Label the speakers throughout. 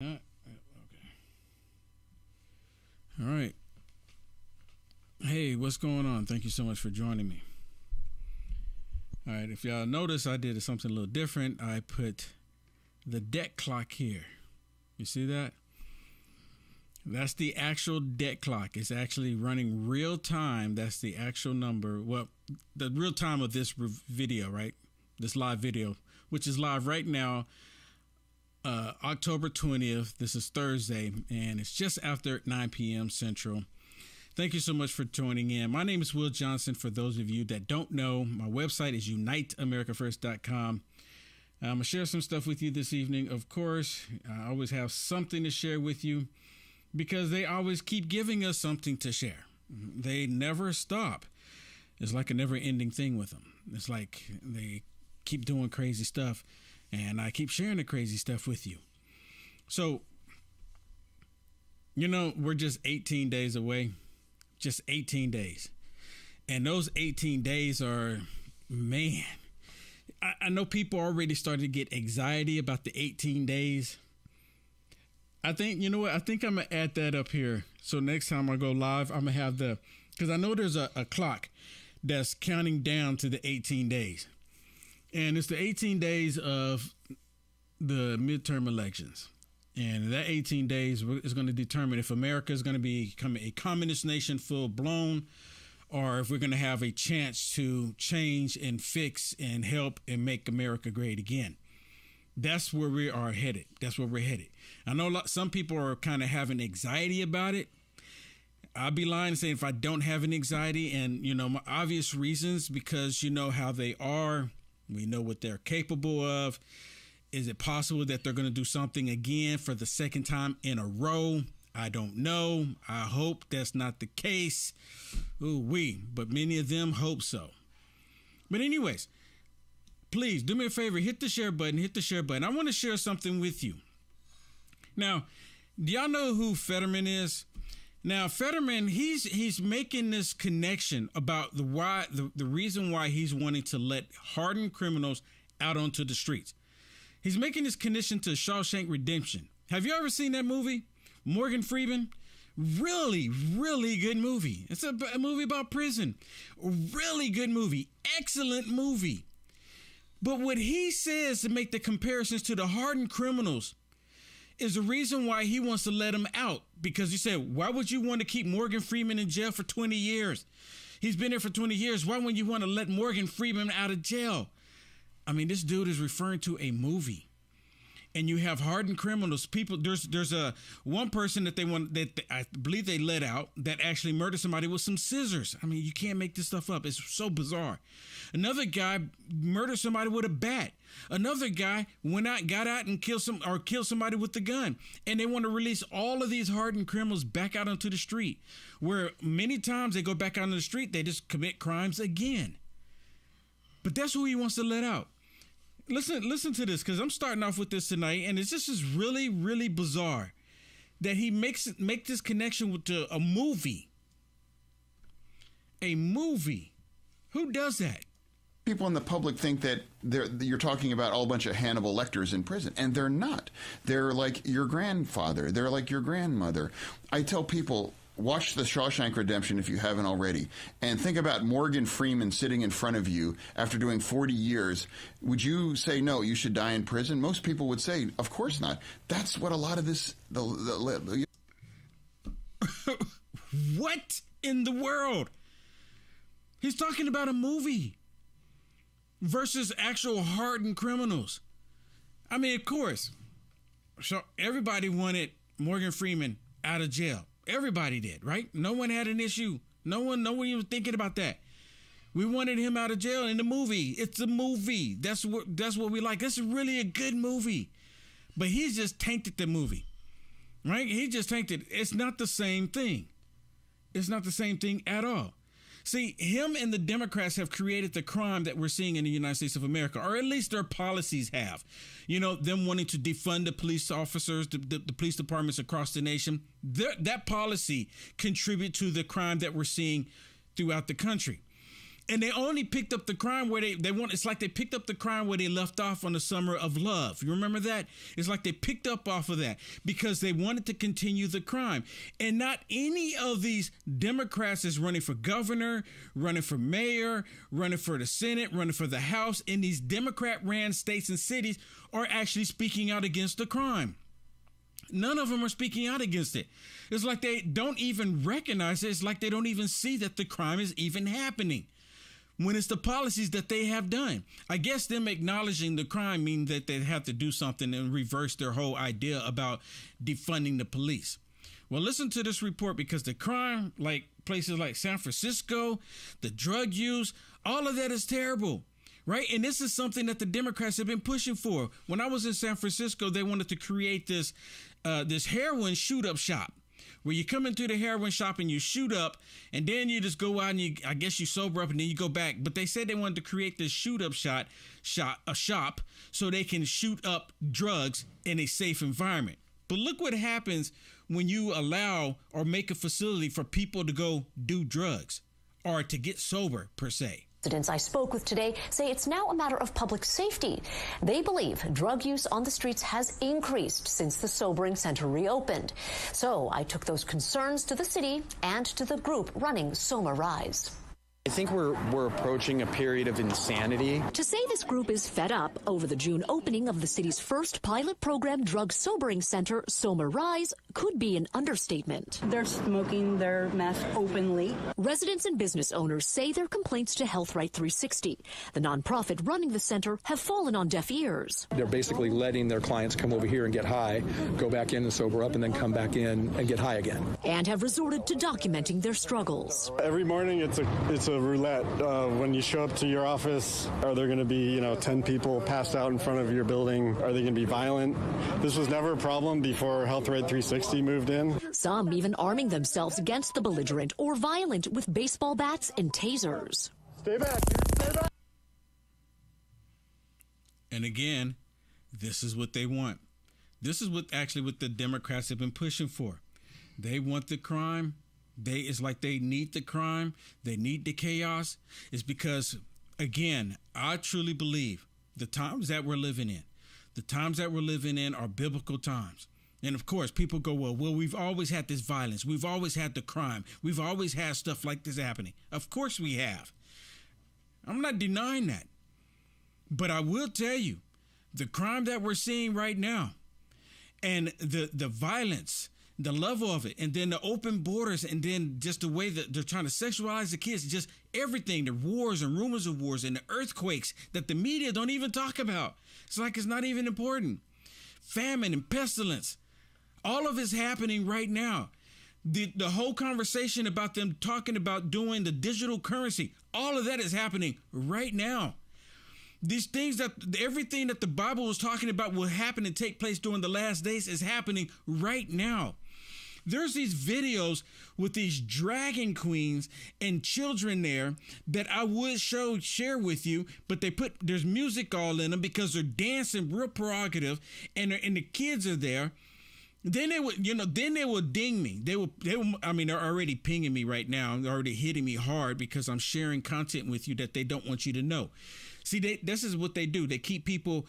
Speaker 1: Okay. All right. Hey, what's going on? Thank you so much for joining me. All right. If y'all notice, I did something a little different. I put the deck clock here. You see that? That's the actual deck clock. It's actually running real time. That's the actual number. Well, the real time of this video, right? This live video, which is live right now. October 20th. This is Thursday, and it's just after 9 p.m. Central. Thank you so much for joining in. My name is Will Johnson. For those of you that don't know, my website is uniteamericafirst.com. I'm going to share some stuff with you this evening. Of course, I always have something to share with you because they always keep giving us something to share. They never stop. It's like a never-ending thing with them. It's like they keep doing crazy stuff. And I keep sharing the crazy stuff with you. So, we're just 18 days away. Just 18 days. And those 18 days are, man, I know people already started to get anxiety about the 18 days. I think, you know what? I think I'm going to add that up here. So next time I go live, I'm going to have because I know there's a clock that's counting down to the 18 days. And it's the 18 days of the midterm elections. And that 18 days is going to determine if America is going to become a communist nation full blown, or if we're going to have a chance to change and fix and help and make America great again. That's where we are headed. That's where we're headed. I know some people are kind of having anxiety about it. I'll be lying saying if I don't have an anxiety, and, my obvious reasons, because you know how they are. We know what they're capable of. Is it possible that they're going to do something again for the second time in a row? I don't know. I hope that's not the case. But many of them hope so. But anyways, please do me a favor. Hit the share button. I want to share something with you. Now, do y'all know who Fetterman is? Now, Fetterman, he's making this connection about the reason why he's wanting to let hardened criminals out onto the streets. He's making this connection to Shawshank Redemption. Have you ever seen that movie? Morgan Freeman? Really, really good movie. It's a movie about prison. Really good movie. Excellent movie. But what he says to make the comparisons to the hardened criminals is the reason why he wants to let him out. Because you said, why would you want to keep Morgan Freeman in jail for 20 years? He's been there for 20 years. Why wouldn't you want to let Morgan Freeman out of jail? I mean, this dude is referring to a movie. And you have hardened criminals. People, there's one person that I believe they let out that actually murdered somebody with some scissors. I mean, you can't make this stuff up. It's so bizarre. Another guy murdered somebody with a bat. Another guy got out and killed somebody with the gun. And they want to release all of these hardened criminals back out onto the street, where many times they go back out on the street, they just commit crimes again. But that's who he wants to let out. Listen to this, because I'm starting off with this tonight, and it's just really, really bizarre that he make this connection with a movie. A movie. Who does that?
Speaker 2: People in the public think that you're talking about all a bunch of Hannibal Lecters in prison, and they're not. They're like your grandfather. They're like your grandmother. I tell people, watch The Shawshank Redemption if you haven't already, and think about Morgan Freeman sitting in front of you after doing 40 years. Would you say, no, you should die in prison? Most people would say, of course not. That's what a lot of this...
Speaker 1: What in the world? He's talking about a movie versus actual hardened criminals. I mean, of course. So everybody wanted Morgan Freeman out of jail. Everybody did, right? No one had an issue. No one was thinking about that. We wanted him out of jail in the movie. It's a movie. That's what we like. This is really a good movie. But he's just tainted the movie, right? He just tainted. It's not the same thing. It's not the same thing at all. See, him and the Democrats have created the crime that we're seeing in the United States of America, or at least their policies have. Them wanting to defund the police officers, the police departments across the nation. That policy contribute to the crime that we're seeing throughout the country. And they only picked up the crime where they want. It's like they picked up the crime where they left off on the Summer of Love. You remember that? It's like they picked up off of that because they wanted to continue the crime. And not any of these Democrats is running for governor, running for mayor, running for the Senate, running for the House in these Democrat-ran states and cities are actually speaking out against the crime. None of them are speaking out against it. It's like they don't even recognize it. It's like they don't even see that the crime is even happening when it's the policies that they have done. I guess them acknowledging the crime means that they have to do something and reverse their whole idea about defunding the police. Well, listen to this report, because the crime, like places like San Francisco, the drug use, all of that is terrible, right? And this is something that the Democrats have been pushing for. When I was in San Francisco, they wanted to create this heroin shoot-up shop, where you come into the heroin shop and you shoot up, and then you just go out and I guess you sober up and then you go back. But they said they wanted to create this shoot-up shop so they can shoot up drugs in a safe environment. But look what happens when you allow or make a facility for people to go do drugs or to get sober, per se.
Speaker 3: Residents I spoke with today say it's now a matter of public safety. They believe drug use on the streets has increased since the sobering center reopened. So I took those concerns to the city and to the group running Soma Rise.
Speaker 4: I think we're approaching a period of insanity.
Speaker 3: To say this group is fed up over the June opening of the city's first pilot program drug sobering center, Soma Rise, could be an understatement.
Speaker 5: They're smoking their meth openly.
Speaker 3: Residents and business owners say their complaints to Health Right 360, the nonprofit running the center, have fallen on deaf ears.
Speaker 6: They're basically letting their clients come over here and get high, go back in and sober up, and then come back in and get high again.
Speaker 3: And have resorted to documenting their struggles.
Speaker 7: Every morning it's a roulette. When you show up to your office, are there going to be 10 people passed out in front of your building? Are they going to be violent? This was never a problem before Health Right 360 moved in.
Speaker 3: Some even arming themselves against the belligerent or violent with baseball bats and tasers.
Speaker 7: Stay back. Stay back.
Speaker 1: And again, this is what they want. This is what the Democrats have been pushing for. They want the crime. It's like they need the crime. They need the chaos. It's because, again, I truly believe the times that we're living in are biblical times. And of course, people go, well, we've always had this violence. We've always had the crime. We've always had stuff like this happening. Of course we have. I'm not denying that. But I will tell you, the crime that we're seeing right now and the violence, the level of it, and then the open borders, and then just the way that they're trying to sexualize the kids, just everything, the wars and rumors of wars and the earthquakes that the media don't even talk about. It's like it's not even important. Famine and pestilence. All of it's happening right now. The whole conversation about them talking about doing the digital currency, all of that is happening right now. These things everything that the Bible was talking about will happen and take place during the last days is happening right now. There's these videos with these dragon queens and children there that I would share with you, but there's music all in them because they're dancing real prerogative, and the kids are there. Then they would ding me. They're already pinging me right now. They're already hitting me hard because I'm sharing content with you that they don't want you to know. See, this is what they do. They keep people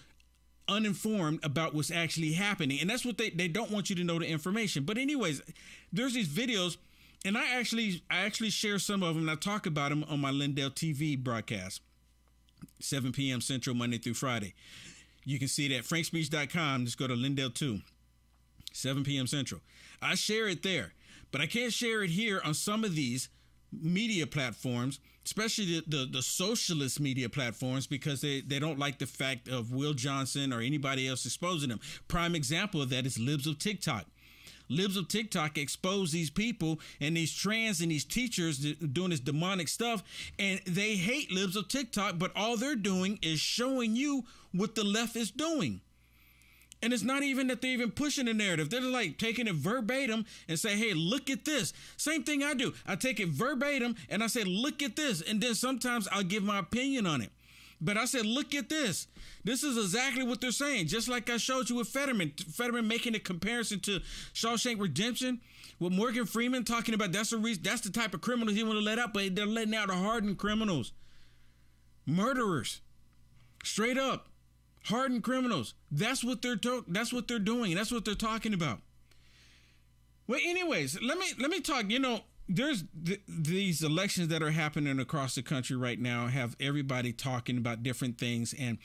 Speaker 1: uninformed about what's actually happening. And that's what they don't want you to know the information. But anyways, there's these videos, and I actually share some of them, and I talk about them on my Lindell TV broadcast, 7 p.m. Central, Monday through Friday. You can see it at frankspeech.com. Just go to Lindell 2, 7 p.m. Central. I share it there, but I can't share it here on some of these media platforms, especially the socialist media platforms, because they don't like the fact of Will Johnson or anybody else exposing them. Prime example of that is Libs of TikTok. Libs of TikTok expose these people and these trans and these teachers doing this demonic stuff, and they hate Libs of TikTok, but all they're doing is showing you what the left is doing. And it's not even that they're even pushing the narrative. They're like taking it verbatim and say, hey, look at this. Same thing I do. I take it verbatim and I say, look at this. And then sometimes I'll give my opinion on it. But I said, look at this. This is exactly what they're saying. Just like I showed you with Fetterman. Fetterman making a comparison to Shawshank Redemption with Morgan Freeman talking about that's the type of criminals he want to let out, but they're letting out the hardened criminals. murderers, straight up, hardened criminals. That's what they're doing. That's what they're talking about. Well, anyways, let me talk. There's these elections that are happening across the country right now have everybody talking about different things. And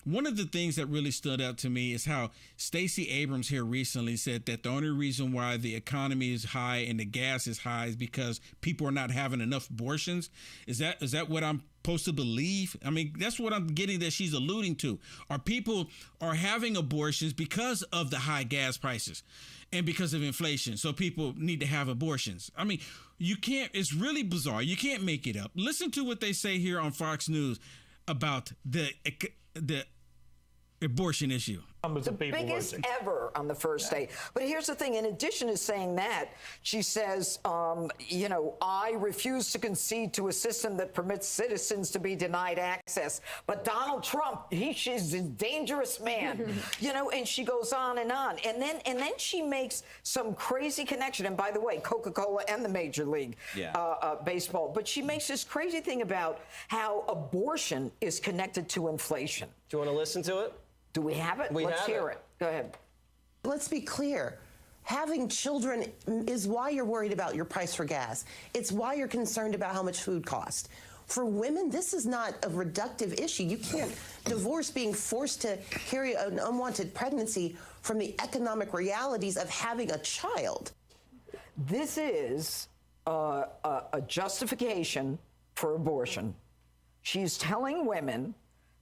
Speaker 1: one of the things that really stood out to me is how Stacey Abrams here recently said that the only reason why the economy is high and the gas is high is because people are not having enough abortions. Is that what I'm supposed to believe? I mean, that's what I'm getting that she's alluding to. People are having abortions because of the high gas prices and because of inflation. So people need to have abortions. I mean, it's really bizarre. You can't make it up. Listen to what they say here on Fox News about the abortion issue.
Speaker 8: The biggest ever on the first day. But here's the thing. In addition to saying that, she says, I refuse to concede to a system that permits citizens to be denied access. But Donald Trump, she's a dangerous man, and she goes on. And then she makes some crazy connection. And by the way, Coca-Cola and the Major League Baseball. But she makes this crazy thing about how abortion is connected to inflation.
Speaker 9: Do you want to listen to it?
Speaker 8: Do we have it? Let's hear it. Go ahead.
Speaker 10: Let's be clear. Having children is why you're worried about your price for gas. It's why you're concerned about how much food costs. For women, this is not a reductive issue. You can't divorce being forced to carry an unwanted pregnancy from the economic realities of having a child.
Speaker 8: This is a justification for abortion. She's telling women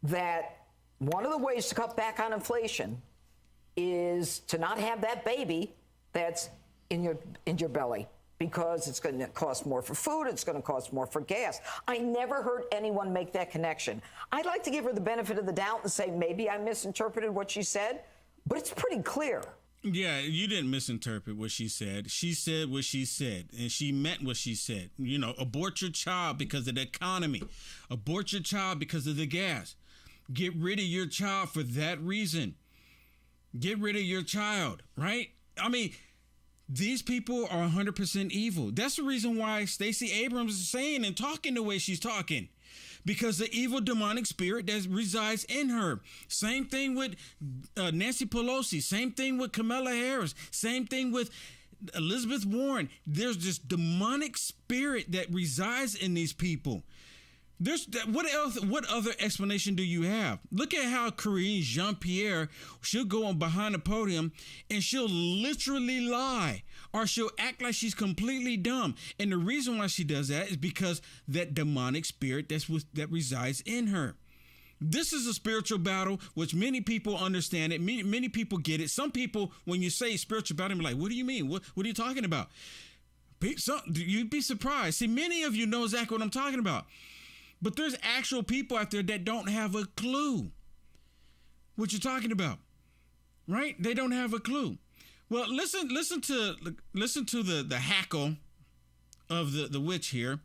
Speaker 8: that one of the ways to cut back on inflation is to not have that baby that's in your belly, because it's going to cost more for food, it's going to cost more for gas. I never heard anyone make that connection. I'd like to give her the benefit of the doubt and say maybe I misinterpreted what she said, but it's pretty clear.
Speaker 1: Yeah, you didn't misinterpret what she said. She said what she said, and she meant what she said. Abort your child because of the economy. Abort your child because of the gas. Get rid of your child for that reason. Get rid of your child, right? I mean, these people are 100% evil. That's the reason why Stacey Abrams is saying and talking the way she's talking, because the evil demonic spirit that resides in her. Same thing with Nancy Pelosi. Same thing with Kamala Harris. Same thing with Elizabeth Warren. There's this demonic spirit that resides in these people. What other explanation do you have? Look at how Karine Jean-Pierre, she'll go on behind the podium and she'll literally lie, or she'll act like she's completely dumb. And the reason why she does that is because that demonic spirit that resides in her. This is a spiritual battle, which many people understand it. Many people get it. Some people, when you say spiritual battle, be like, what do you mean? What are you talking about? You'd be surprised. See, many of you know exactly what I'm talking about. But there's actual people out there that don't have a clue what you're talking about, right? They don't have a clue. Well, listen to the hackle of the witch here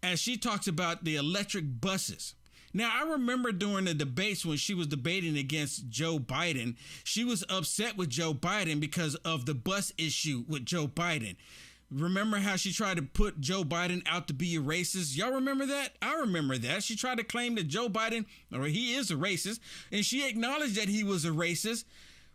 Speaker 1: as she talks about the electric buses. Now, I remember during the debates when she was debating against Joe Biden, she was upset with Joe Biden because of the bus issue with Joe Biden. Remember how she tried to put Joe Biden out to be a racist? Y'all remember that? I remember that. She tried to claim that Joe Biden, or he is a racist, and she acknowledged that he was a racist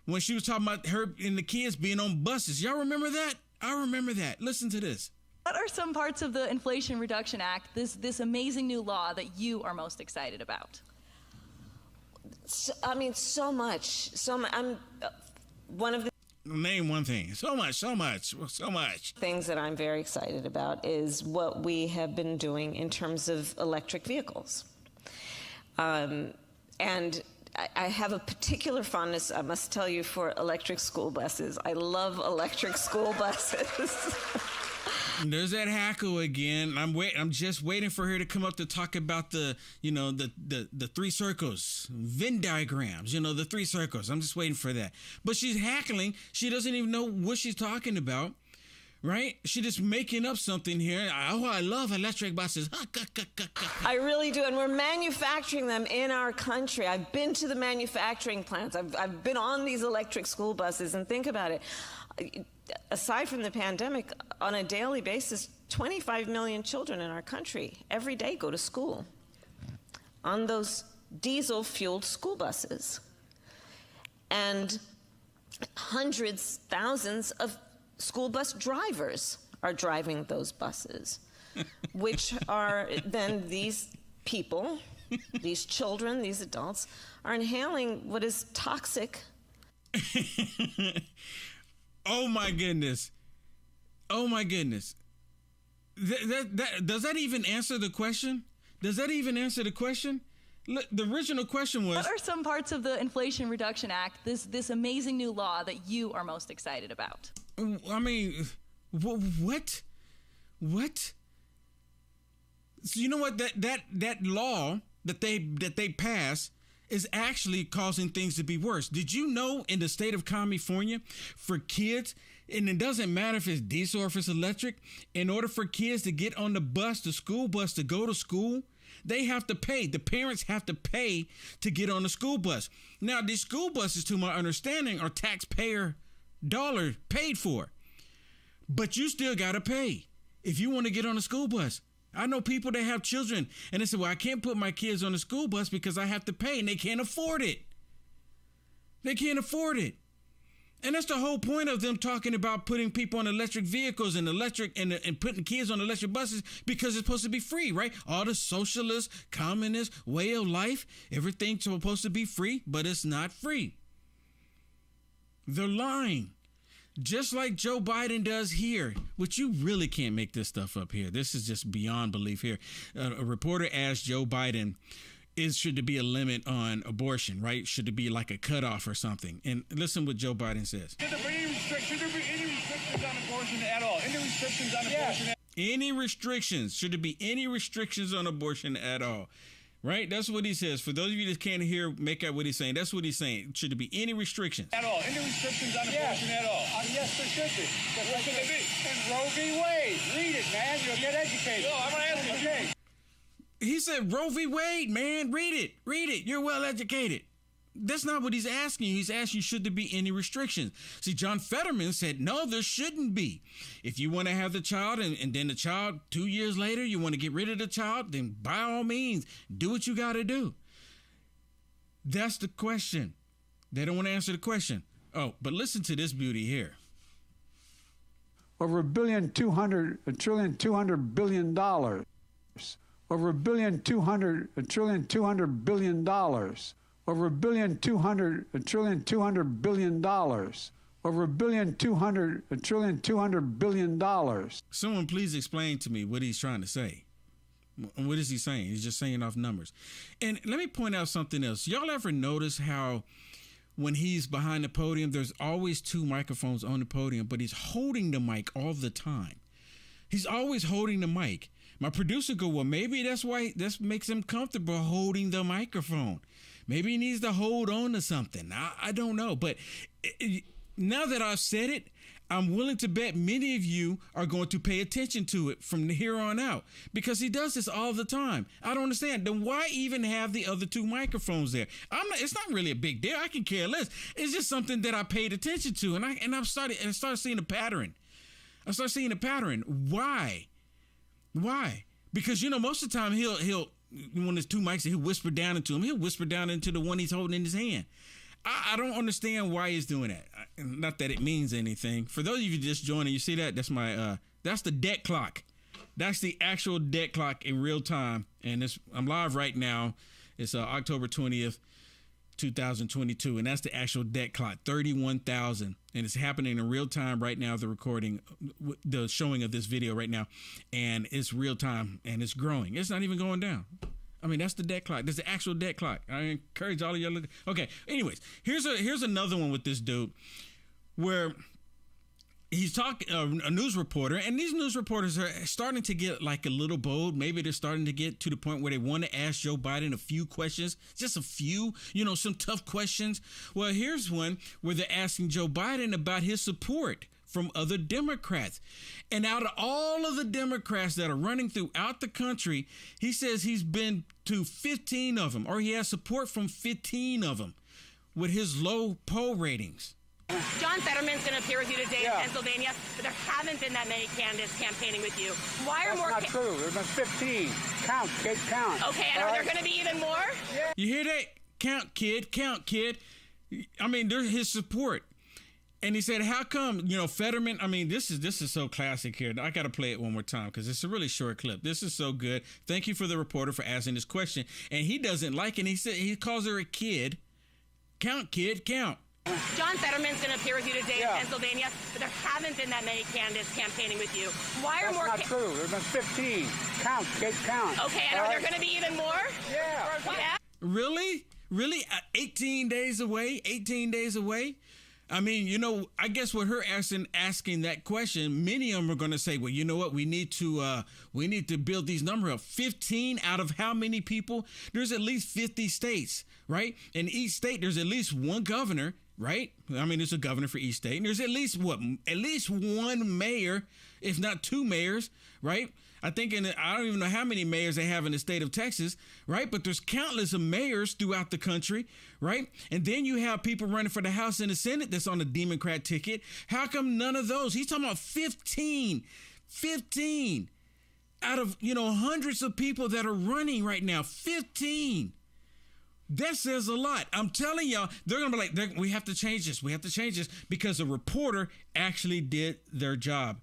Speaker 1: when she was talking about her and the kids being on buses. Y'all remember that? I remember that. Listen to this.
Speaker 11: What are some parts of the Inflation Reduction Act, this amazing new law, that you are most excited about?
Speaker 12: So much. I'm one of the
Speaker 1: Name one thing. So much.
Speaker 12: things that I'm very excited about is what we have been doing in terms of electric vehicles. And I have a particular fondness, I must tell you, for electric school buses. I love electric school buses.
Speaker 1: There's that hackle again. I'm just waiting for her to come up to talk about the three circles, Venn diagrams, the three circles. I'm just waiting for that. But she's hackling. She doesn't even know what she's talking about, right? She's just making up something here. Oh, I love electric buses.
Speaker 12: I really do. And we're manufacturing them in our country. I've been to the manufacturing plants. I've been on these electric school buses, and think about it. Aside from the pandemic, on a daily basis, 25 million children in our country every day go to school. on those diesel-fueled school buses. And hundreds, thousands of school bus drivers are driving those buses, which are then these people, these children, these adults, are inhaling what is toxic.
Speaker 1: Oh my goodness. Oh my goodness. Does that even answer the question? Does that even answer the question? Look, the original question was...
Speaker 11: What are some parts of the Inflation Reduction Act, this amazing new law, that you are most excited about?
Speaker 1: I mean, what? What? So you know what? That law that they passed is actually causing things to be worse. Did you know in the state of California, for kids, and it doesn't matter if it's diesel or if it's electric, in order for kids to get on the bus, the school bus, to go to school, they have to pay. The parents have to pay to get on the school bus. Now, these school buses, to my understanding, are taxpayer dollar paid for. But you still got to pay if you want to get on a school bus. I know people that have children and they say, well, I can't put my kids on the school bus because I have to pay, and they can't afford it. They can't afford it. And that's the whole point of them talking about putting people on electric vehicles and putting kids on electric buses, because it's supposed to be free, right? All the socialist, communist way of life, everything's supposed to be free, but it's not free. They're lying. Just like Joe Biden does here, which you really can't make this stuff up here. This is just beyond belief here. A reporter asked Joe Biden, should there be a limit on abortion, right? Should there be like a cutoff or something? And listen what Joe Biden says.
Speaker 9: Should there be any restrictions on abortion at all? Any restrictions on abortion?
Speaker 1: Any restrictions? Should there be any restrictions on abortion at all? Right? That's what he says. For those of you that can't hear, make out what he's saying. That's what he's saying. Should there be any restrictions?
Speaker 9: At all. Any restrictions on abortion at all? Yes, there should be. What should they be? And Roe v. Wade. Read it, man. You'll get educated. No, I'm going to ask you. Okay.
Speaker 1: He said, Roe v. Wade, man. Read it. Read it. You're well educated. That's not what he's asking you. He's asking, should there be any restrictions? See, John Fetterman said, no, there shouldn't be. If you want to have the child and then the child 2 years later, you want to get rid of the child, then by all means, do what you got to do. That's the question. They don't want to answer the question. Oh, but listen to this beauty here.
Speaker 13: Over $1.2 trillion billion. Over $1.2 trillion billion. Over $1.2 trillion billion. Over $1.2 trillion billion.
Speaker 1: Someone please explain to me what he's trying to say. What is he saying? He's just saying off numbers. And let me point out something else. Y'all ever notice how when he's behind the podium, there's always two microphones on the podium, but he's holding the mic all the time. He's always holding the mic. My producer go, well, maybe that's why this makes him comfortable holding the microphone. Maybe he needs to hold on to something. I don't know. But now that I've said it, I'm willing to bet many of you are going to pay attention to it from here on out, because he does this all the time. I don't understand. Then why even have the other two microphones there? It's not really a big deal. I can care less. It's just something that I paid attention to, and I started seeing a pattern. I started seeing a pattern. Why? Because most of the time he'll when there's two mics, he'll whisper down into him. He'll whisper down into the one he's holding in his hand. I don't understand why he's doing that. Not that it means anything. For those of you just joining, you see that? That's my that's the debt clock. That's the actual debt clock in real time. And I'm live right now. It's October 20th, 2022. And that's the actual debt clock, 31,000. And it's happening in real time right now, the showing of this video right now. And it's real time and it's growing. It's not even going down. I mean, that's the debt clock. That's the actual debt clock. I encourage all of y'all. Okay. Anyways, here's another one with this dude where he's talking, a news reporter, and these news reporters are starting to get like a little bold. Maybe they're starting to get to the point where they want to ask Joe Biden a few questions, just a few, some tough questions. Well, here's one where they're asking Joe Biden about his support from other Democrats. And out of all of the Democrats that are running throughout the country, he says he's been to 15 of them, or he has support from 15 of them with his low poll ratings.
Speaker 14: John Fetterman's going to appear with you today in Pennsylvania, but there haven't been that many candidates campaigning with you. Why are more?
Speaker 13: That's not true. There's been 15. Count, kid, count.
Speaker 14: Okay, and are there going to be even more?
Speaker 13: Yeah.
Speaker 1: You hear that? Count, kid, count, kid. I mean, there's his support. And he said, how come, Fetterman, I mean, this is so classic here. I got to play it one more time because it's a really short clip. This is so good. Thank you for the reporter for asking this question. And he doesn't like it. He said he calls her a kid. Count, kid, count.
Speaker 14: John Fetterman's going to appear with you today in Pennsylvania, but there haven't been that many candidates campaigning with you. Why are
Speaker 13: That's
Speaker 14: more?
Speaker 13: Not true. There's been 15. Count, kid, count.
Speaker 14: Okay, and are there going to be even more?
Speaker 13: Yeah.
Speaker 1: Really? 18 days away? 18 days away? I mean, I guess with her asking that question, many of them are going to say, well, you know what? We need to build these numbers up. 15 out of how many people? There's at least 50 states, right? In each state, there's at least one governor, right? I mean, there's a governor for each state. And there's at least one mayor, if not two mayors, right? I think I don't even know how many mayors they have in the state of Texas, right? But there's countless of mayors throughout the country, right? And then you have people running for the House and the Senate that's on the Democrat ticket. How come none of those? He's talking about 15 out of, hundreds of people that are running right now. 15. That says a lot. I'm telling y'all, they're going to be like, we have to change this. We have to change this because a reporter actually did their job.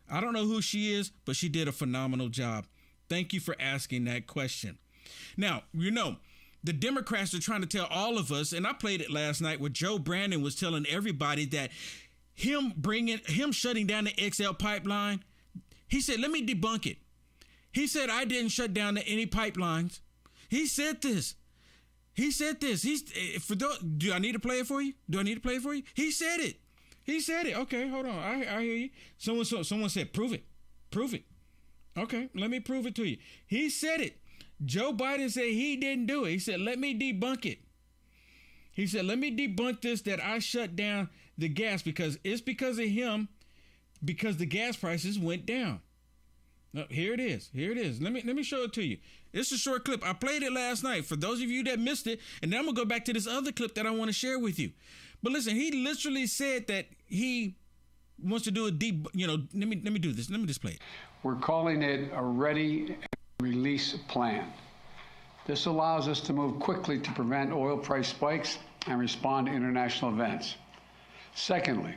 Speaker 1: I don't know who she is, but she did a phenomenal job. Thank you for asking that question. Now, the Democrats are trying to tell all of us, and I played it last night where Joe Brandon was telling everybody that him shutting down the XL pipeline, he said, let me debunk it. He said, I didn't shut down any pipelines. He said this. Do I need to play it for you? He said it. Okay, hold on. I hear you. Someone said, prove it. Okay, let me prove it to you. He said it. Joe Biden said he didn't do it. He said, let me debunk it. He said, let me debunk this, that I shut down the gas because it's because of him, because the gas prices went down. Here it is. Let me show it to you. It's a short clip. I played it last night for those of you that missed it. And then I'm going to go back to this other clip that I want to share with you. But listen, he literally said that he wants to do let me do this. Let me just play it.
Speaker 13: We're calling it a ready and release plan. This allows us to move quickly to prevent oil price spikes and respond to international events. Secondly,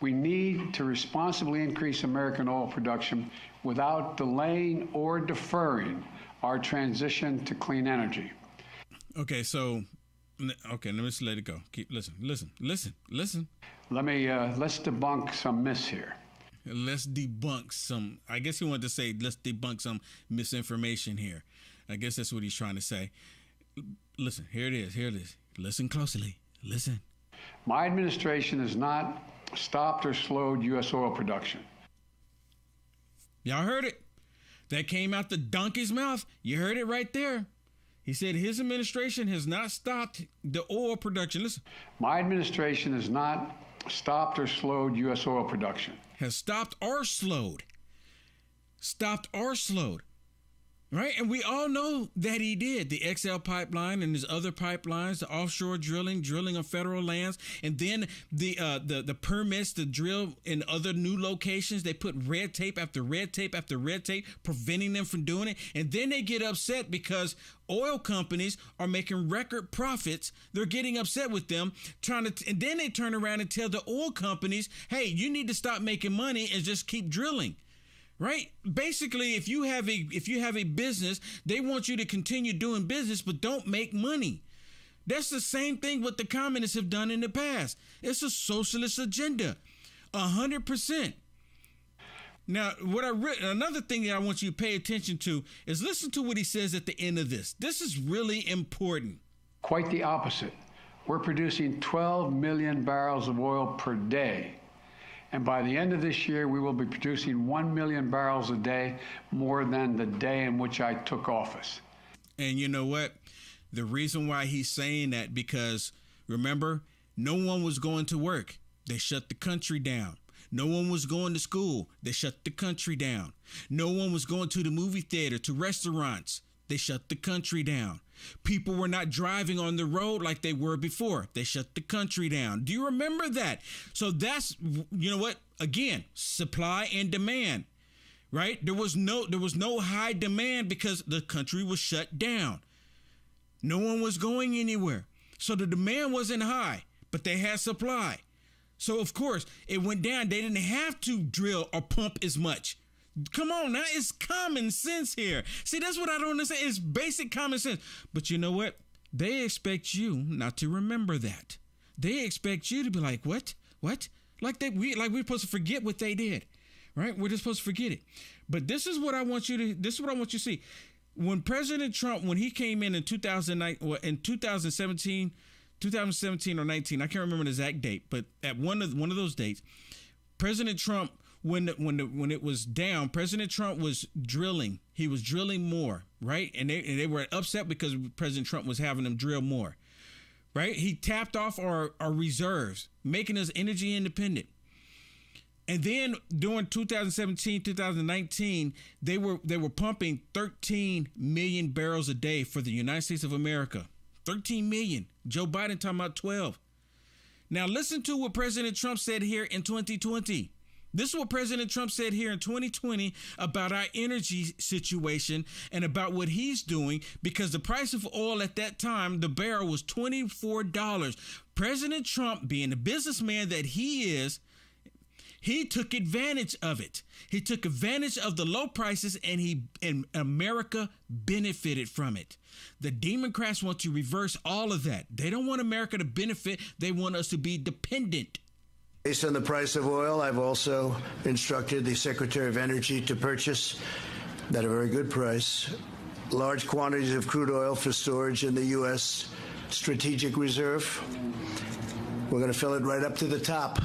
Speaker 13: we need to responsibly increase American oil production without delaying or deferring our transition to clean energy.
Speaker 1: Okay, let me just let it go. Listen.
Speaker 13: Let's debunk some myths here.
Speaker 1: Let's debunk some, I guess he wanted to say, let's debunk some misinformation here. I guess that's what he's trying to say. Listen, here it is. Listen closely. Listen.
Speaker 13: My administration has not stopped or slowed U.S. oil production.
Speaker 1: Y'all heard it. That came out the donkey's mouth. You heard it right there. He said his administration has not stopped the oil production. Listen.
Speaker 13: My administration has not stopped or slowed U.S. oil production.
Speaker 1: Has stopped or slowed. Right? And we all know that he did. The XL pipeline and his other pipelines, the offshore drilling on federal lands, and then the permits to drill in other new locations. They put red tape after red tape after red tape, preventing them from doing it. And then they get upset because oil companies are making record profits. They're getting upset with them, and then they turn around and tell the oil companies, hey, you need to stop making money and just keep drilling. Right? Basically, if you have a business, they want you to continue doing business, but don't make money. That's the same thing what the communists have done in the past. It's a socialist agenda, 100%. Now, another thing that I want you to pay attention to is listen to what he says at the end of this. This is really important.
Speaker 13: Quite the opposite. We're producing 12 million barrels of oil per day. And by the end of this year, we will be producing 1 million barrels a day, more than the day in which I took office.
Speaker 1: And you know what? The reason why he's saying that, because remember, no one was going to work. They shut the country down. No one was going to school. They shut the country down. No one was going to the movie theater, to restaurants. They shut the country down. People were not driving on the road like they were before. They shut the country down. Do you remember that? So that's, you know what? Again, supply and demand, right? There was no high demand because the country was shut down. No one was going anywhere. So the demand wasn't high, but they had supply. So of course it went down. They didn't have to drill or pump as much. Come on now, it's common sense here. See, that's what I don't understand. It's basic common sense. But you know what? They expect you not to remember that. They expect you to be like, what? Like we're supposed to forget what they did, right? We're just supposed to forget it. But this is what I want you to see. When President Trump, when he came in 2017 or 19, I can't remember the exact date, but at one of those dates, President Trump, when it was down, President Trump was drilling. He was drilling more, right? And they were upset because President Trump was having them drill more, right? He tapped off our reserves, making us energy independent. And then during 2017, 2019, they were pumping 13 million barrels a day for the United States of America. 13 million. Joe Biden talking about 12. Now listen to what President Trump said here in 2020. This is what President Trump said here in 2020 about our energy situation and about what he's doing, because the price of oil at that time, the barrel was $24. President Trump, being the businessman that he is, he took advantage of it. He took advantage of the low prices, and America benefited from it. The Democrats want to reverse all of that. They don't want America to benefit. They want us to be dependent.
Speaker 15: Based on the price of oil, I've also instructed the Secretary of Energy to purchase, at a very good price, large quantities of crude oil for storage in the U.S. Strategic Reserve. We're going to fill it right up to the top,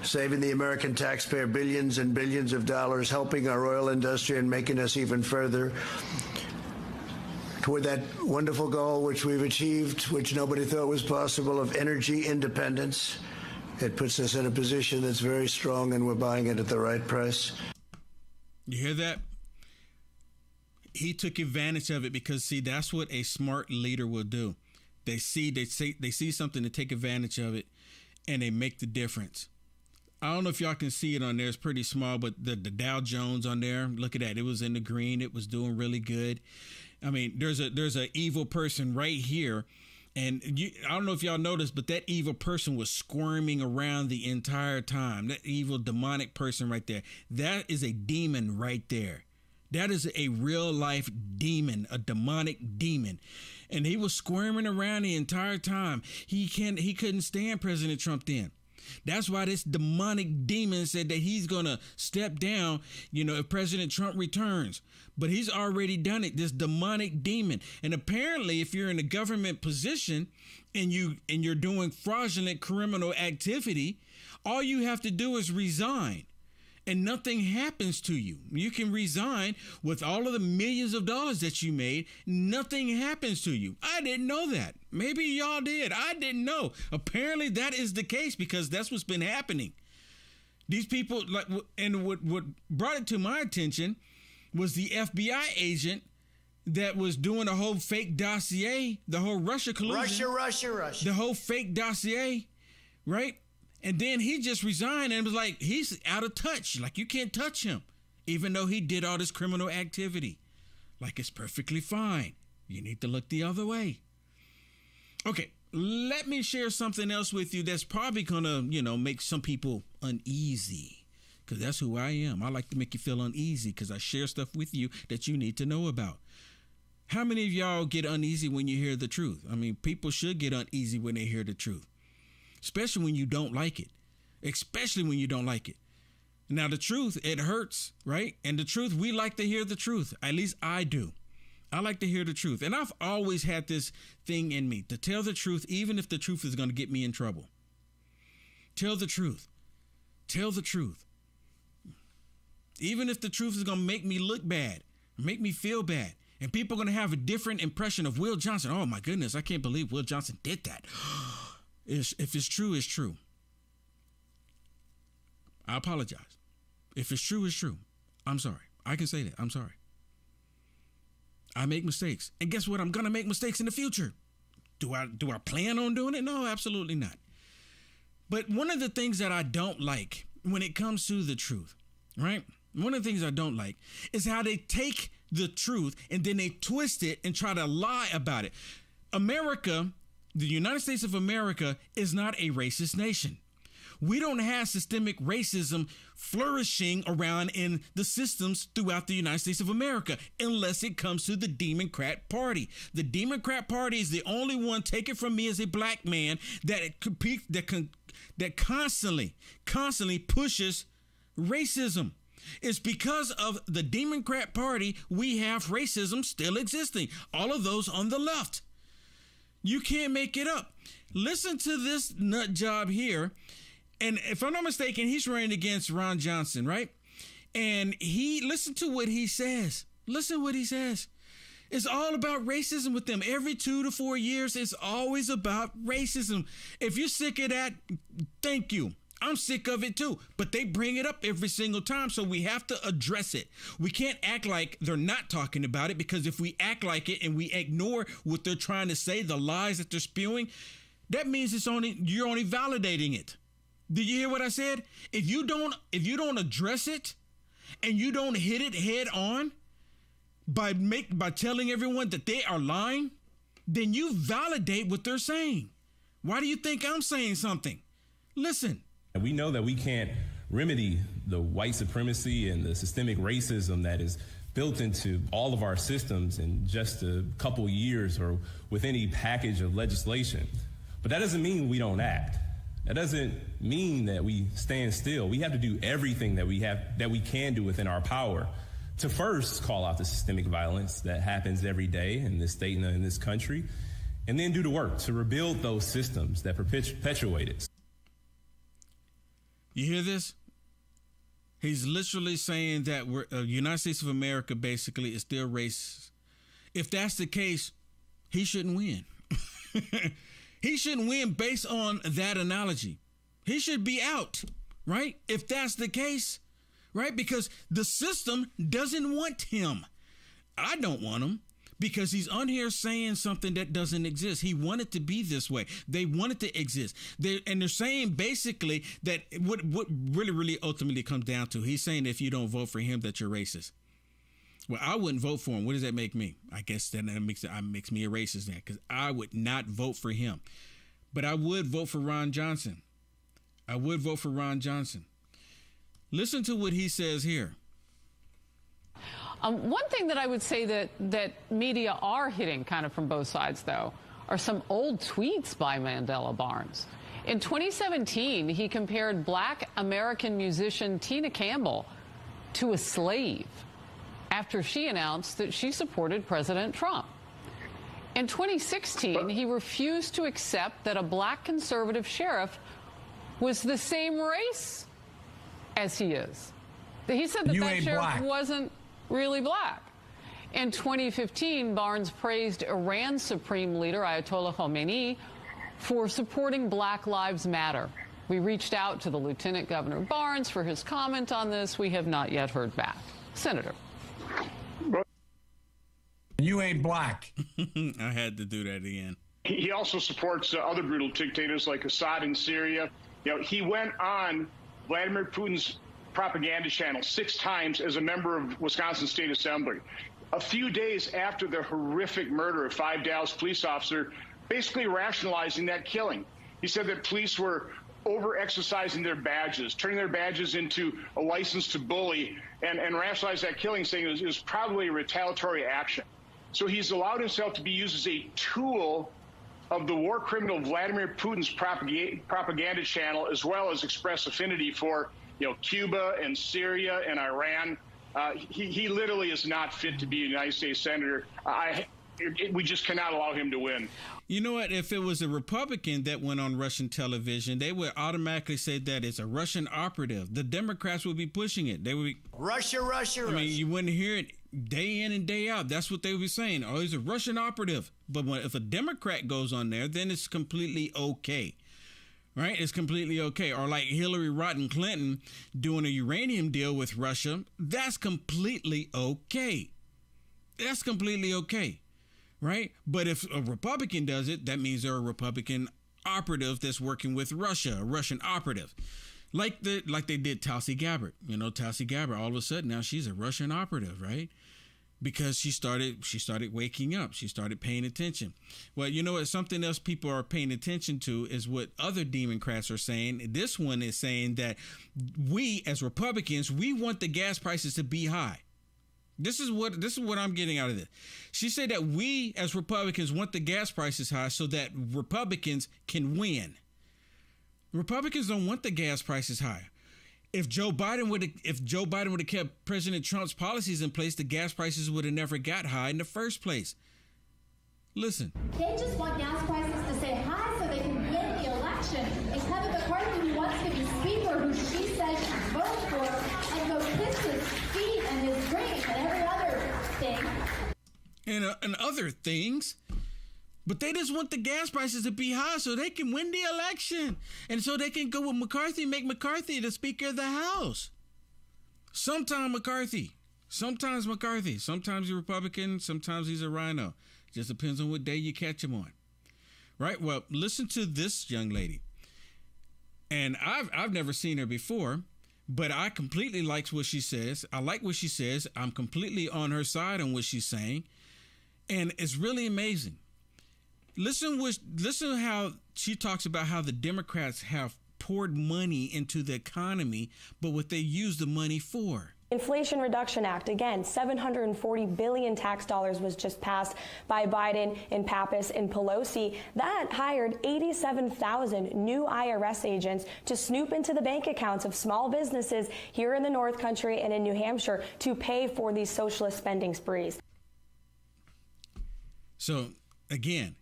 Speaker 15: saving the American taxpayer billions and billions of dollars, helping our oil industry and making us even further toward that wonderful goal which we've achieved, which nobody thought was possible, of energy independence. It puts us in a position that's very strong, and we're buying it at the right price.
Speaker 1: You hear that? He took advantage of it because, see, that's what a smart leader will do. They see something to take advantage of it, and they make the difference. I don't know if y'all can see it on there. It's pretty small, but the Dow Jones on there, look at that. It was in the green. It was doing really good. I mean, there's a evil person right here. And I don't know if y'all noticed, but that evil person was squirming around the entire time. That evil demonic person right there. That is a demon right there. That is a real life demon, a demonic demon. And he was squirming around the entire time. He couldn't stand President Trump then. That's why this demonic demon said that he's going to step down, if President Trump returns. But he's already done it, this demonic demon. And apparently, if you're in a government position and you're doing fraudulent criminal activity, all you have to do is resign. And nothing happens to you. You can resign with all of the millions of dollars that you made. Nothing happens to you. I didn't know that. Maybe y'all did. I didn't know. Apparently that is the case, because that's what's been happening. These people, and what brought it to my attention was the FBI agent that was doing a whole fake dossier, the whole Russia collusion. Russia. The whole fake dossier, right? And then he just resigned and was like, he's out of touch. Like, you can't touch him, even though he did all this criminal activity. Like, it's perfectly fine. You need to look the other way. Okay, let me share something else with you that's probably going to, make some people uneasy, because that's who I am. I like to make you feel uneasy because I share stuff with you that you need to know about. How many of y'all get uneasy when you hear the truth? I mean, people should get uneasy when they hear the truth. Especially when you don't like it. Now, the truth, it hurts, right? And the truth, we like to hear the truth. At least I do. I like to hear the truth. And I've always had this thing in me to tell the truth, even if the truth is going to get me in trouble. Tell the truth. Tell the truth. Even if the truth is going to make me look bad, make me feel bad. And people are going to have a different impression of Will Johnson. Oh, my goodness, I can't believe Will Johnson did that. If it's true, it's true. I apologize. If it's true, it's true. I'm sorry. I can say that. I'm sorry. I make mistakes. And guess what? I'm going to make mistakes in the future. Do I plan on doing it? No, absolutely not. But one of the things that I don't like when it comes to the truth, right? One of the things I don't like is how they take the truth and then they twist it and try to lie about it. America, the United States of America, is not a racist nation. We don't have systemic racism flourishing around in the systems throughout the United States of America unless it comes to the Democrat Party. The Democrat Party is the only one, take it from me as a black man, that constantly pushes racism. It's because of the Democrat Party we have racism still existing. All of those on the left. You can't make it up. Listen to this nut job here. And if I'm not mistaken, he's running against Ron Johnson, right? And listen to what he says. Listen what he says. It's all about racism with them. Every 2 to 4 years, it's always about racism. If you're sick of that, thank you. I'm sick of it too. But they bring it up every single time, so we have to address it. We can't act like they're not talking about it, because if we act like it and we ignore what they're trying to say, the lies that they're spewing, that means you're only validating it. Did you hear what I said? If you don't address it and you don't hit it head on by telling everyone that they are lying, then you validate what they're saying. Why do you think I'm saying something? Listen.
Speaker 16: We know that we can't remedy the white supremacy and the systemic racism that is built into all of our systems in just a couple years or with any package of legislation. But that doesn't mean we don't act. That doesn't mean that we stand still. We have to do everything that we can do within our power to first call out the systemic violence that happens every day in this state and in this country, and then do the work to rebuild those systems that perpetuate it.
Speaker 1: You hear this? He's literally saying that United States of America basically is still racist. If that's the case, he shouldn't win. He shouldn't win based on that analogy. He should be out, right? If that's the case, right? Because the system doesn't want him. I don't want him because he's on here saying something that doesn't exist. He wanted to be this way. They want it to exist. They're saying basically that what really ultimately comes down to, he's saying if you don't vote for him that you're racist. Well, I wouldn't vote for him. What does that make me? I guess that makes me a racist then, because I would not vote for him. But I would vote for Ron Johnson. Listen to what he says here.
Speaker 17: One thing that I would say that media are hitting kind of from both sides, though, are some old tweets by Mandela Barnes. In 2017, he compared Black American musician Tina Campbell to a slave after she announced that she supported President Trump. In 2016, he refused to accept that a black conservative sheriff was the same race as he is. He said that that sheriff wasn't really black. In 2015, Barnes praised Iran's supreme leader, Ayatollah Khomeini, for supporting Black Lives Matter. We reached out to the Lieutenant Governor Barnes for his comment on this. We have not yet heard back. Senator.
Speaker 18: You ain't black.
Speaker 1: I had to do that again.
Speaker 19: He also supports other brutal dictators like Assad in Syria. You know, he went on Vladimir Putin's propaganda channel 6 times as a member of Wisconsin State Assembly. A few days after the horrific murder of 5 Dallas police officers, basically rationalizing that killing. He said that police were over-exercising their badges, turning their badges into a license to bully, and rationalized that killing, saying it was probably a retaliatory action. So he's allowed himself to be used as a tool of the war criminal Vladimir Putin's propaganda channel, as well as express affinity for, you know, Cuba and Syria and Iran. He literally is not fit to be a United States senator. We just cannot allow him to win.
Speaker 1: You know what? If it was a Republican that went on Russian television, they would automatically say that it's a Russian operative. The Democrats would be pushing it. They would be Russia. I mean, you wouldn't hear it day in and day out. That's what they would be saying. Oh, he's a Russian operative. But if a Democrat goes on there, then it's completely okay. Right? It's completely okay. Or like Hillary Rodham Clinton doing a uranium deal with Russia. That's completely okay. That's completely okay, right? But if a Republican does it, that means they're a Republican operative that's working with Russia, a Russian operative. Like they did Tulsi Gabbard. You know, Tulsi Gabbard, all of a sudden now she's a Russian operative, right? Because she started waking up. She started paying attention. Well, you know what? Something else people are paying attention to is what other Democrats are saying. This one is saying that we as Republicans, we want the gas prices to be high. This is what I'm getting out of this. She said that we as Republicans want the gas prices high so that Republicans can win. Republicans don't want the gas prices high. If Joe Biden would have kept President Trump's policies in place, the gas prices would have never got high in the first place. Listen.
Speaker 20: They just want gas prices to stay high so they can win the election. It's Kevin McCarthy who wants to be speaker, who she says she's voting for, and go kiss his feet and his drink and every other thing.
Speaker 1: And other things. But they just want the gas prices to be high so they can win the election. And so they can go with McCarthy, make McCarthy the Speaker of the House. Sometimes McCarthy. Sometimes he's a Republican. Sometimes he's a rhino. Just depends on what day you catch him on. Right? Well, listen to this young lady. And I've never seen her before, but I completely like what she says. I like what she says. I'm completely on her side on what she's saying. And it's really amazing. Listen how she talks about how the Democrats have poured money into the economy, but what they use the money for.
Speaker 21: Inflation Reduction Act, again, $740 billion tax dollars was just passed by Biden and Pappas and Pelosi. That hired 87,000 new IRS agents to snoop into the bank accounts of small businesses here in the North Country and in New Hampshire to pay for these socialist spending sprees.
Speaker 1: So, again,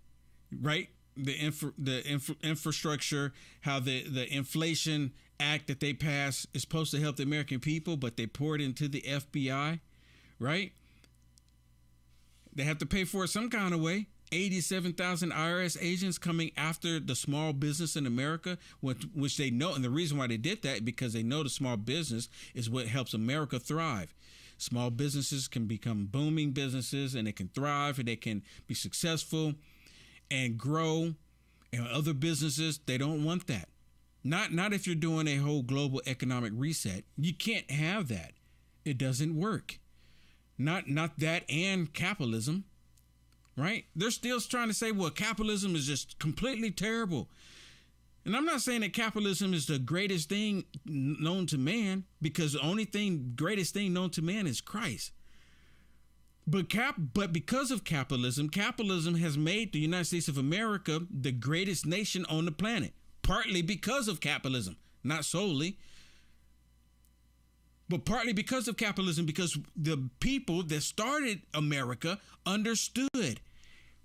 Speaker 1: right? The infrastructure, how the Inflation Act that they passed is supposed to help the American people, but they pour it into the FBI, right? They have to pay for it some kind of way. 87,000 IRS agents coming after the small business in America, which they know. And the reason why they did that, because they know the small business is what helps America thrive. Small businesses can become booming businesses and they can thrive and they can be successful and grow. And other businesses, they don't want that. Not if you're doing a whole global economic reset. You can't have that. It doesn't work. Not that and capitalism, right? They're still trying to say, well, capitalism is just completely terrible. And I'm not saying that capitalism is the greatest thing known to man, because the greatest thing known to man is Christ. But because of capitalism has made the United States of America the greatest nation on the planet. Partly because of capitalism, not solely, but partly because of capitalism, because the people that started America understood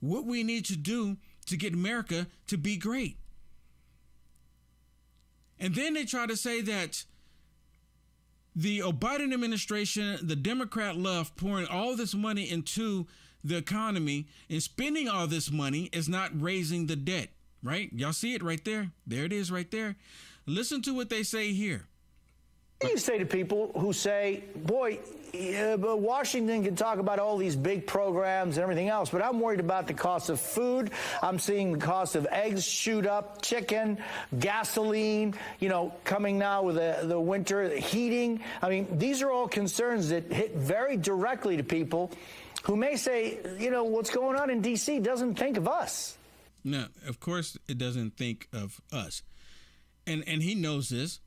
Speaker 1: what we need to do to get America to be great. And then they try to say that the Biden administration, the Democrat left, pouring all this money into the economy and spending all this money is not raising the debt. Right? Y'all see it right there? There it is right there. Listen to what they say here.
Speaker 22: What do you say to people who say, boy, but Washington can talk about all these big programs and everything else, but I'm worried about the cost of food. I'm seeing the cost of eggs shoot up, chicken, gasoline, coming now with the winter, the heating. I mean, these are all concerns that hit very directly to people who may say, what's going on in D.C. doesn't think of us.
Speaker 1: No, of course it doesn't think of us. And he knows this,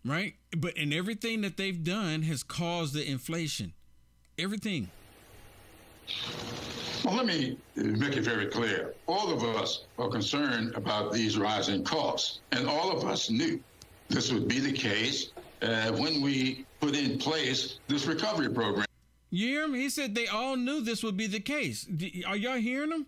Speaker 1: right? But and everything that they've done has caused the inflation. Everything.
Speaker 23: Well, let me make it very clear. All of us are concerned about these rising costs, and all of us knew this would be the case when we put in place this recovery program.
Speaker 1: You hear him? He said they all knew this would be the case. Are y'all hearing him?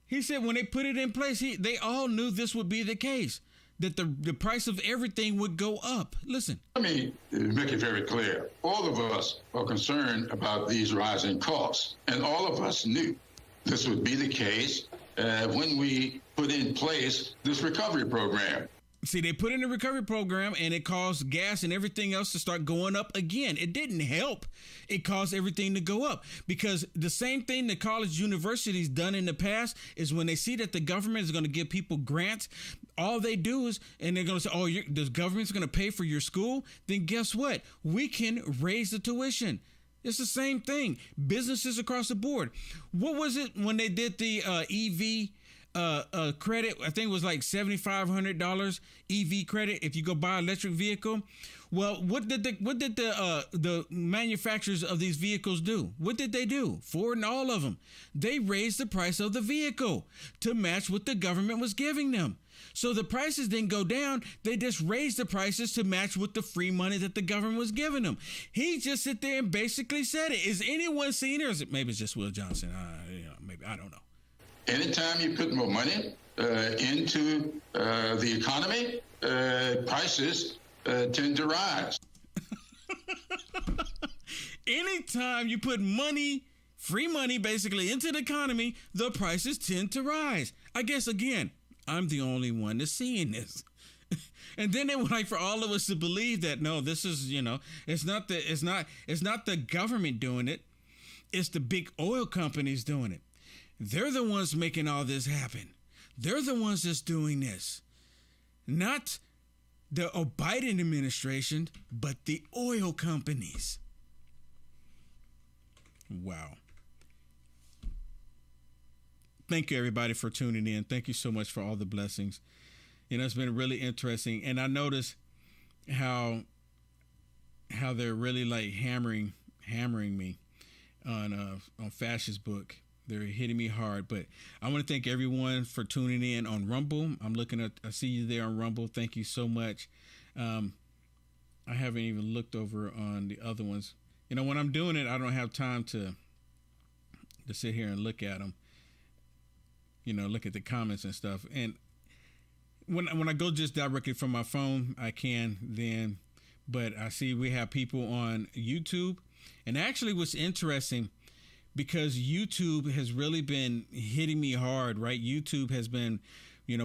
Speaker 1: He said when they put it in place, they all knew this would be the case, that the price of everything would go up. Listen.
Speaker 23: Let me make it very clear. All of us are concerned about these rising costs, and all of us knew this would be the case when we put in place this recovery program.
Speaker 1: See, they put in a recovery program and it caused gas and everything else to start going up again. It didn't help. It caused everything to go up because the same thing that college universities done in the past is when they see that the government is going to give people grants, all they do is, and they're going to say, oh, the government's going to pay for your school. Then guess what? We can raise the tuition. It's the same thing. Businesses across the board. What was it when they did the EV credit? I think it was like $7,500 EV credit if you go buy an electric vehicle. Well, what did the manufacturers of these vehicles do? What did they do? Ford and all of them. They raised the price of the vehicle to match what the government was giving them. So the prices didn't go down. They just raised the prices to match with the free money that the government was giving them. He just sit there and basically said it. Is anyone seeing it? Or is it, maybe it's just Will Johnson? Maybe, I don't know.
Speaker 23: Anytime you put more money into the economy, prices tend to rise.
Speaker 1: Anytime you put money, free money basically into the economy, the prices tend to rise. I guess, again, I'm the only one that's seeing this. And then they would like for all of us to believe that, no, this is, it's not the government doing it. It's the big oil companies doing it. They're the ones making all this happen. They're the ones that's doing this. Not the Biden administration, but the oil companies. Wow. Thank you, everybody, for tuning in. Thank you so much for all the blessings. It's been really interesting. And I noticed how they're really like hammering me on Fascist Book. They're hitting me hard, but I want to thank everyone for tuning in on Rumble. I see you there on Rumble. Thank you so much. I haven't even looked over on the other ones. When I'm doing it, I don't have time to sit here and look at them. Look at the comments and stuff. And when I go just directly from my phone, I can then, but I see we have people on YouTube. And actually what's interesting, because YouTube has really been hitting me hard, right? YouTube has been,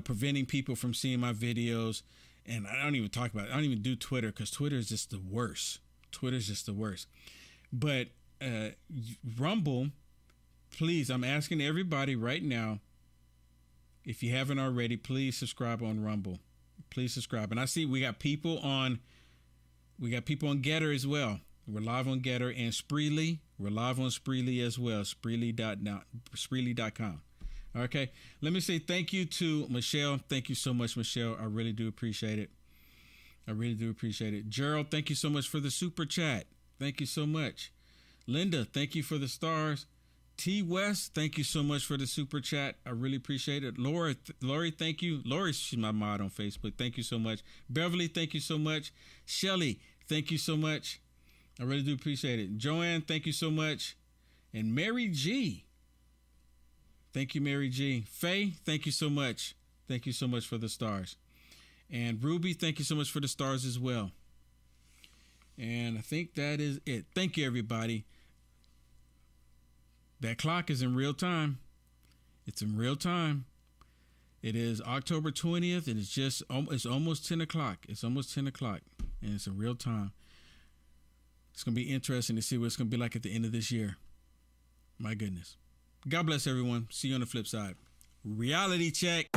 Speaker 1: preventing people from seeing my videos. And I don't even talk about it. I don't even do Twitter because Twitter is just the worst. Twitter's just the worst. But Rumble, please, I'm asking everybody right now, if you haven't already, please subscribe on Rumble. Please subscribe. And I see we got people on Getter as well. We're live on Getter and Spreely. We're live on Spreely as well. Spreely.com. Okay. Let me say thank you to Michelle. Thank you so much, Michelle. I really do appreciate it. Gerald, thank you so much for the super chat. Thank you so much. Linda, thank you for the stars. T West, thank you so much for the super chat. I really appreciate it. Lori, thank you. Lori, she's my mod on Facebook. Thank you so much. Beverly, thank you so much. Shelly, thank you so much. I really do appreciate it. Joanne, thank you so much. And Mary G. Thank you, Mary G. Faye, thank you so much. Thank you so much for the stars. And Ruby, thank you so much for the stars as well. And I think that is it. Thank you, everybody. That clock is in real time. It's in real time. It is October 20th, and it's almost 10 o'clock. It's almost 10 o'clock, and it's in real time. It's going to be interesting to see what it's going to be like at the end of this year. My goodness. God bless everyone. See you on the flip side. Reality check.